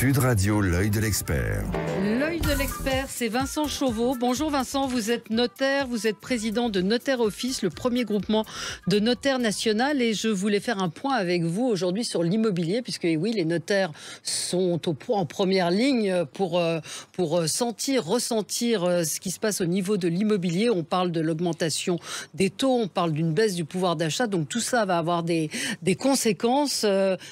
Sud Radio, l'œil de l'expert. L'œil de l'expert, c'est Vincent Chauveau. Bonjour Vincent, vous êtes notaire, vous êtes président de Notaire Office, le premier groupement de notaires national. Et je voulais faire un point avec vous aujourd'hui sur l'immobilier, puisque oui, les notaires sont en première ligne pour ressentir ce qui se passe au niveau de l'immobilier. On parle de l'augmentation des taux, on parle d'une baisse du pouvoir d'achat. Donc tout ça va avoir des conséquences.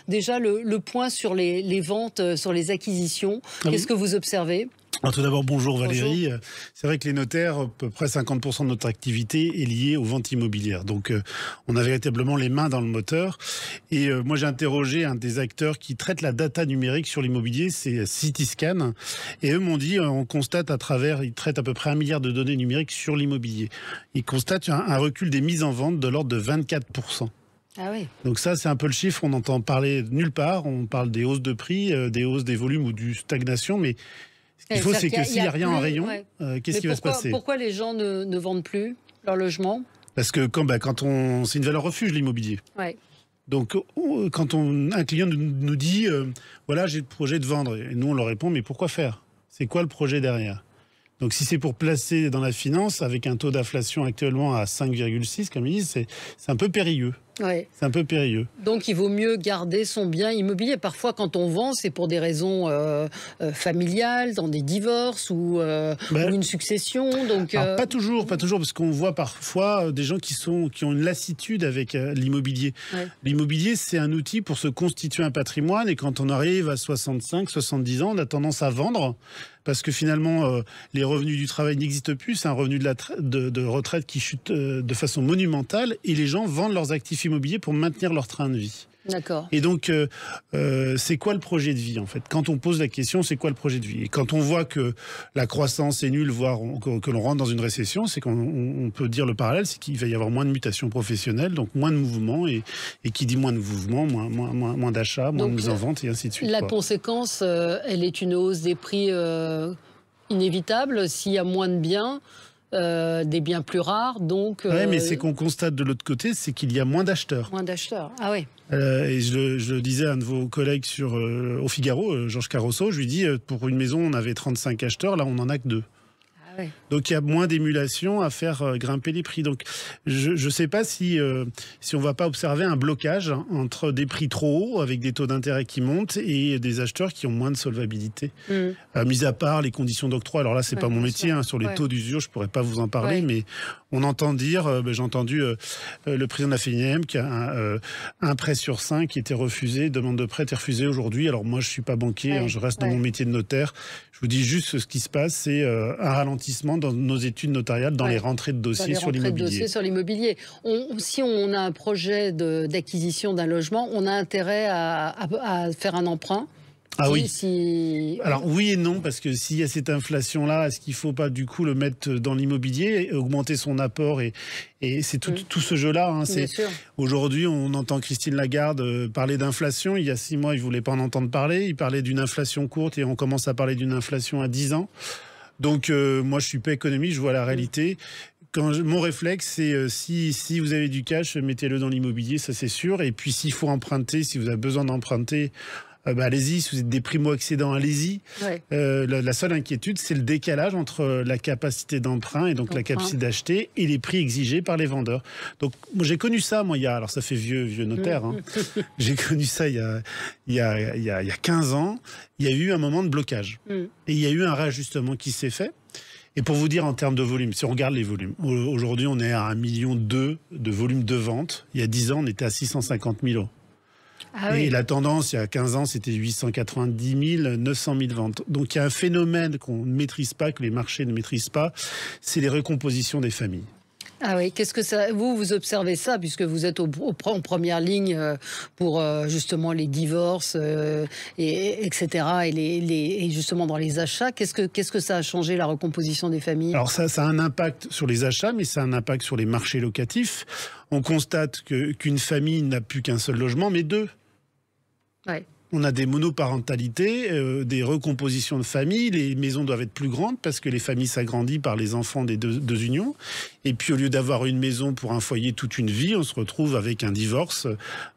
Déjà, le point sur les ventes, sur les acquisitions. Qu'est-ce que vous observez ? Alors tout d'abord, bonjour Valérie. Bonjour. C'est vrai que les notaires, à peu près 50% de notre activité est liée aux ventes immobilières. Donc on a véritablement les mains dans le moteur. Et moi j'ai interrogé un des acteurs qui traite la data numérique sur l'immobilier, c'est Cityscan. Et eux m'ont dit, on constate ils traitent à peu près 1 milliard de données numériques sur l'immobilier. Ils constatent un recul des mises en vente de l'ordre de 24%. Ah oui. Donc ça, c'est un peu le chiffre, on n'entend parler nulle part. On parle des hausses de prix, des hausses des volumes ou du stagnation, mais ce qu'il faut, c'est que s'il n'y a rien en rayon, qu'est-ce qui va se passer ? Pourquoi les gens ne vendent plus leur logement ? Parce que c'est une valeur refuge, l'immobilier. Ouais. Donc, quand un client nous dit voilà, j'ai le projet de vendre, et nous on leur répond, mais pourquoi faire ? C'est quoi le projet derrière ? Donc, si c'est pour placer dans la finance, avec un taux d'inflation actuellement à 5,6, comme ils disent, c'est un peu périlleux. Ouais. C'est un peu périlleux. Donc, il vaut mieux garder son bien immobilier. Parfois, quand on vend, c'est pour des raisons familiales, dans des divorces ou une succession. Donc, pas toujours, parce qu'on voit parfois des gens qui ont une lassitude avec l'immobilier. Ouais. L'immobilier, c'est un outil pour se constituer un patrimoine. Et quand on arrive à 65, 70 ans, on a tendance à vendre. Parce que finalement, les revenus du travail n'existent plus. C'est un revenu de retraite qui chute de façon monumentale. Et les gens vendent leurs actifs immobiliers pour maintenir leur train de vie. D'accord. Et donc, c'est quoi le projet de vie, en fait ? Quand on pose la question, c'est quoi le projet de vie ? Et quand on voit que la croissance est nulle, voire que l'on rentre dans une récession, c'est qu'on peut dire le parallèle, c'est qu'il va y avoir moins de mutations professionnelles, donc moins de mouvements, et qui dit moins de mouvements, moins d'achats, moins de mise en vente, et ainsi de suite. La conséquence, elle est une hausse des prix inévitable. S'il y a moins de biens, des biens plus rares, donc... Oui, mais c'est qu'on constate de l'autre côté, c'est qu'il y a moins d'acheteurs. Moins d'acheteurs, ah oui. Et je le disais à un de vos collègues au Figaro, Georges Carrosso, je lui dis, pour une maison, on avait 35 acheteurs, là on n'en a que 2. Ah oui. Donc il y a moins d'émulation à faire grimper les prix. Donc je ne sais pas si on ne va pas observer un blocage entre des prix trop hauts, avec des taux d'intérêt qui montent, et des acheteurs qui ont moins de solvabilité. Mis à part les conditions d'octroi, alors là c'est pas mon métier, sur les taux d'usure, je ne pourrais pas vous en parler, mais on entend dire, j'ai entendu le président de la FNIM qui a un prêt sur 5 qui était refusé, demande de prêt était refusée aujourd'hui. Alors moi je ne suis pas banquier, je reste dans mon métier de notaire. Je vous dis juste ce qui se passe, c'est un ralentissement dans nos études notariales, dans les rentrées de dossiers sur l'immobilier. Si on a un projet d'acquisition d'un logement, on a intérêt à faire un emprunt. Ah oui. Alors oui et non, parce que s'il y a cette inflation-là, est-ce qu'il ne faut pas du coup le mettre dans l'immobilier, augmenter son apport, et c'est tout ce jeu-là. Aujourd'hui, on entend Christine Lagarde parler d'inflation. Il y a 6 mois, il ne voulait pas en entendre parler. Il parlait d'une inflation courte et on commence à parler d'une inflation à 10 ans. Donc moi, je ne suis pas économiste, je vois la réalité. Mon réflexe, c'est si vous avez du cash, mettez-le dans l'immobilier, ça c'est sûr. Et puis s'il faut emprunter, si vous avez besoin d'emprunter, allez-y, si vous êtes des primo-accédants, allez-y. La seule inquiétude, c'est le décalage entre la capacité d'emprunt et donc la capacité d'acheter et les prix exigés par les vendeurs. Donc, moi, j'ai connu ça, alors ça fait vieux notaire, j'ai connu ça il y a 15 ans. Il y a eu un moment de blocage. Et il y a eu un réajustement qui s'est fait. Et pour vous dire en termes de volume, si on regarde les volumes, aujourd'hui, on est à 1,2 million de volume de vente. Il y a 10 ans, on était à 650 000 euros. Et la tendance, il y a 15 ans, c'était 890 000, 900 000 ventes. Donc il y a un phénomène qu'on ne maîtrise pas, que les marchés ne maîtrisent pas, c'est les recompositions des familles. Ah oui, qu'est-ce que ça... Vous observez ça, puisque vous êtes en première ligne pour justement les divorces, etc., et justement dans les achats. Qu'est-ce que ça a changé, la recomposition des familles ? Alors ça a un impact sur les achats, mais ça a un impact sur les marchés locatifs. On constate qu'une famille n'a plus qu'un seul logement, mais 2. Ouais. on a des monoparentalités, des recompositions de familles, les maisons doivent être plus grandes parce que les familles s'agrandissent par les enfants des deux unions. Et puis au lieu d'avoir une maison pour un foyer toute une vie, on se retrouve avec un divorce,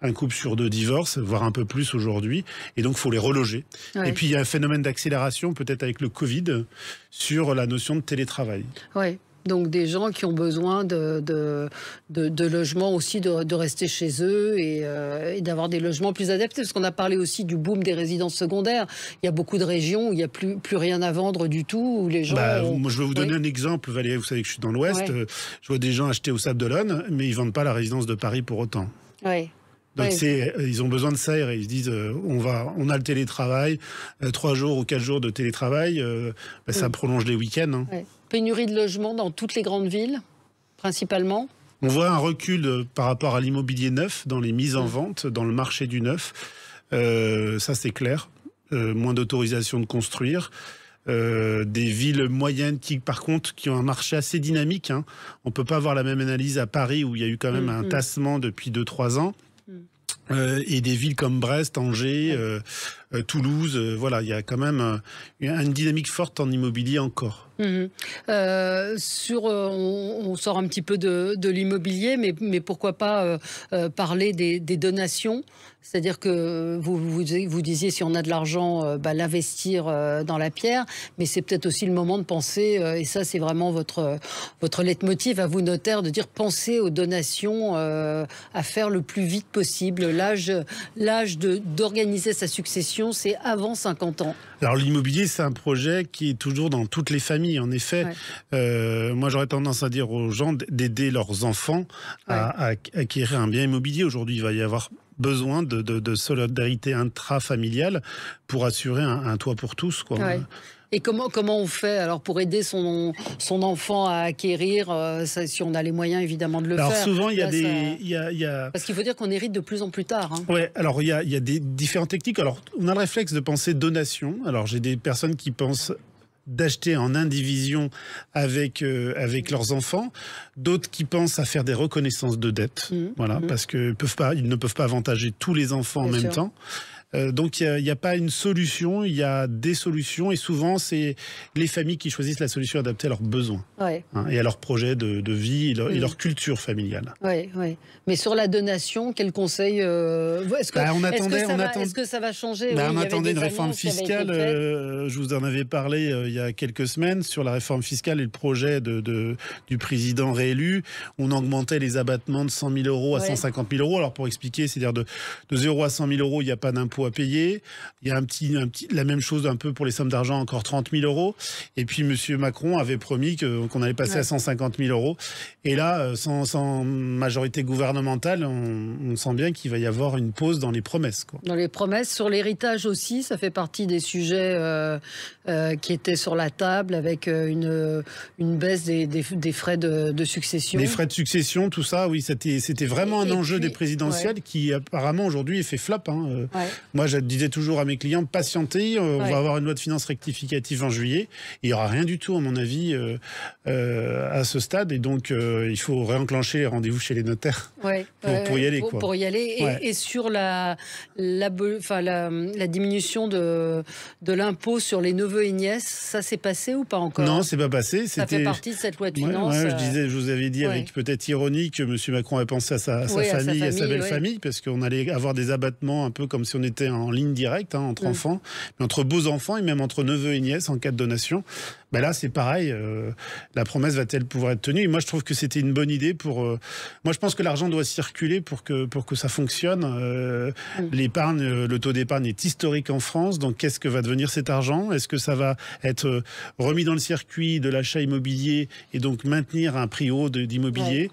un couple sur 2 divorce, voire un peu plus aujourd'hui. Et donc il faut les reloger. Ouais. Et puis il y a un phénomène d'accélération, peut-être avec le Covid, sur la notion de télétravail. Oui. Donc des gens qui ont besoin de logements aussi, de rester chez eux et d'avoir des logements plus adaptés. Parce qu'on a parlé aussi du boom des résidences secondaires. Il y a beaucoup de régions où il n'y a plus rien à vendre du tout, où les gens... Moi, je vais vous donner un exemple. Valérie, vous savez que je suis dans l'Ouest. Ouais. Je vois des gens acheter au Sable d'Olonne, mais ils ne vendent pas la résidence de Paris pour autant. Oui. Donc ils ont besoin de s'aérer. Ils se disent on a le télétravail, 3 jours ou 4 jours de télétravail, ça prolonge les week-ends. Hein. Ouais. Pénurie de logements dans toutes les grandes villes, principalement. On voit un recul par rapport à l'immobilier neuf, dans les mises en vente, dans le marché du neuf. Ça c'est clair. Moins d'autorisation de construire. Des villes moyennes qui, par contre, qui ont un marché assez dynamique. Hein. On ne peut pas avoir la même analyse à Paris où il y a eu quand même un tassement depuis 2-3 ans. Et des villes comme Brest, Angers, Toulouse, voilà, il y a quand même une dynamique forte en immobilier encore. On sort un petit peu de l'immobilier, mais pourquoi pas parler des donations? C'est-à-dire que vous disiez, si on a de l'argent, l'investir dans la pierre, mais c'est peut-être aussi le moment de penser, et ça c'est vraiment votre leitmotiv à vous, notaire, de dire pensez aux donations à faire le plus vite possible. L'âge d'organiser sa succession, c'est avant 50 ans. Alors l'immobilier, c'est un projet qui est toujours dans toutes les familles, en effet. Ouais. Moi, j'aurais tendance à dire aux gens d'aider leurs enfants à acquérir un bien immobilier. Aujourd'hui, il va y avoir besoin de solidarité intrafamiliale pour assurer un toit pour tous, quoi. Ouais. Et comment on fait alors pour aider son enfant à acquérir, si on a les moyens évidemment de le faire? Alors souvent il y a parce qu'il faut dire qu'on hérite de plus en plus tard. Hein. Ouais, alors il y a des différentes techniques. Alors on a le réflexe de penser donation. Alors j'ai des personnes qui pensent d'acheter en indivision avec leurs enfants, d'autres qui pensent à faire des reconnaissances de dettes, parce que ils ne peuvent pas avantager tous les enfants en même temps. Donc il n'y a pas une solution, il y a des solutions et souvent c'est les familles qui choisissent la solution adaptée à leurs besoins et à leur projet de vie et leur culture familiale. Oui. Mais sur la donation, quel conseil est-ce que ça va changer? On attendait une réforme fiscale, je vous en avais parlé il y a quelques semaines sur la réforme fiscale et le projet du président réélu. On augmentait les abattements de 100 000 euros à 150 000 euros. Alors pour expliquer, c'est-à-dire de 0 à 100 000 euros, il n'y a pas d'impôt à payer. Il y a la même chose un peu pour les sommes d'argent, encore 30 000 euros. Et puis M. Macron avait promis qu'on allait passer à 150 000 euros. Et là, sans majorité gouvernementale, on sent bien qu'il va y avoir une pause dans les promesses, quoi. Dans les promesses, sur l'héritage aussi, ça fait partie des sujets qui étaient sur la table avec une baisse des frais de succession. Les frais de succession, tout ça, oui, c'était vraiment un enjeu des présidentielles qui apparemment aujourd'hui fait flop. Hein. Moi, je disais toujours à mes clients, patientez, on va avoir une loi de finances rectificative en juillet. Il n'y aura rien du tout, à mon avis, à ce stade. Et donc, il faut réenclencher les rendez-vous chez les notaires pour y aller. Pour y aller. Et sur la diminution de l'impôt sur les neveux et nièces, ça s'est passé ou pas encore? Non, c'est pas passé. Ça fait partie de cette loi de finances. Je vous avais dit avec peut-être ironie que M. Macron avait pensé à sa famille, à sa belle famille, parce qu'on allait avoir des abattements un peu comme si on était en ligne directe entre enfants, mais entre beaux-enfants et même entre neveux et nièces en cas de donation. Ben là, c'est pareil. La promesse va-t-elle pouvoir être tenue? Et moi, je trouve que c'était une bonne idée pour... Moi, je pense que l'argent doit circuler pour que ça fonctionne. L'épargne, le taux d'épargne est historique en France. Donc, qu'est-ce que va devenir cet argent? Est-ce que ça va être remis dans le circuit de l'achat immobilier et donc maintenir un prix haut d'immobilier?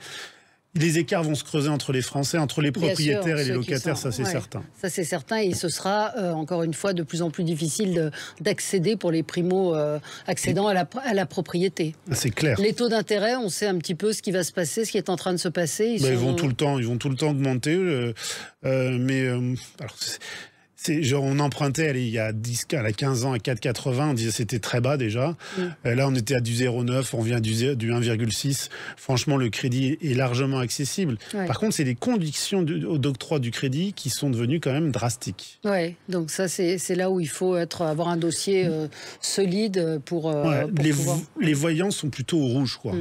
Les écarts vont se creuser entre les Français, entre les propriétaires et les locataires, ça c'est certain. Ça c'est certain, et ce sera encore une fois de plus en plus difficile d'accéder pour les primo-accédants à la propriété. C'est clair. Les taux d'intérêt, on sait un petit peu ce qui va se passer, ce qui est en train de se passer. Ils vont tout le temps augmenter, On empruntait il y a 15 ans à 4,80, on disait c'était très bas déjà. Là, on était à du 0,9, on vient du 1,6. Franchement, le crédit est largement accessible. Ouais. Par contre, c'est les conditions d'octroi du crédit qui sont devenues quand même drastiques. Oui, donc ça, c'est là où il faut avoir un dossier solide pour les voyants sont plutôt au rouge, quoi.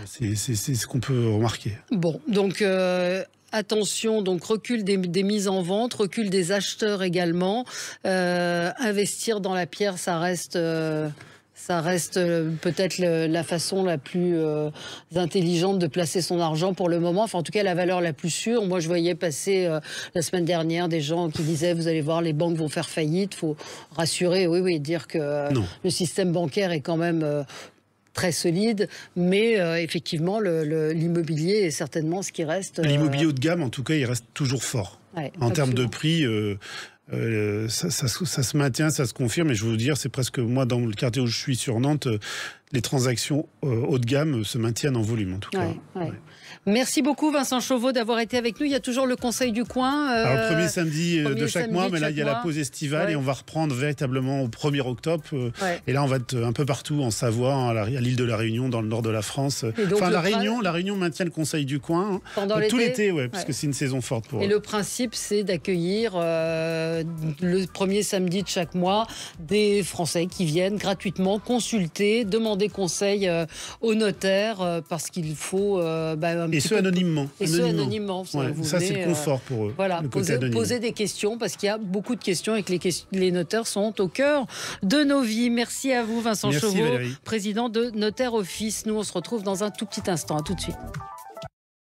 C'est ce qu'on peut remarquer. Bon, donc... attention, donc recul des mises en vente, recul des acheteurs également. Investir dans la pierre, ça reste peut-être la façon la plus intelligente de placer son argent pour le moment. Enfin, en tout cas, la valeur la plus sûre. Moi, je voyais passer la semaine dernière des gens qui disaient, vous allez voir, les banques vont faire faillite. Il faut rassurer, oui, dire que le système bancaire est quand même... très solide, mais effectivement, l'immobilier est certainement ce qui reste... L'immobilier haut de gamme, en tout cas, il reste toujours fort. Ouais, en termes de prix, ça se maintient, ça se confirme. Et je veux vous dire, c'est presque, moi, dans le quartier où je suis sur Nantes, les transactions haut de gamme se maintiennent en volume, en tout cas. Ouais. Merci beaucoup Vincent Chauveau d'avoir été avec nous. Il y a toujours le Conseil du coin. Alors, le premier samedi de chaque mois, mais là il y a la pause estivale et on va reprendre véritablement au 1er octobre. Et là on va être un peu partout en Savoie, à l'île de la Réunion, dans le nord de la France. Enfin la Réunion maintient le Conseil du coin pendant tout l'été, parce que c'est une saison forte pour eux. Et le principe c'est d'accueillir le premier samedi de chaque mois des Français qui viennent gratuitement consulter, demander conseil au notaire parce qu'il faut et ce anonymement. Anonymement. Ça, c'est le confort pour eux. Voilà, poser des questions, parce qu'il y a beaucoup de questions et que les notaires sont au cœur de nos vies. Merci à vous, Vincent Chauveau, président de Notaire Office. Nous, on se retrouve dans un tout petit instant. À tout de suite.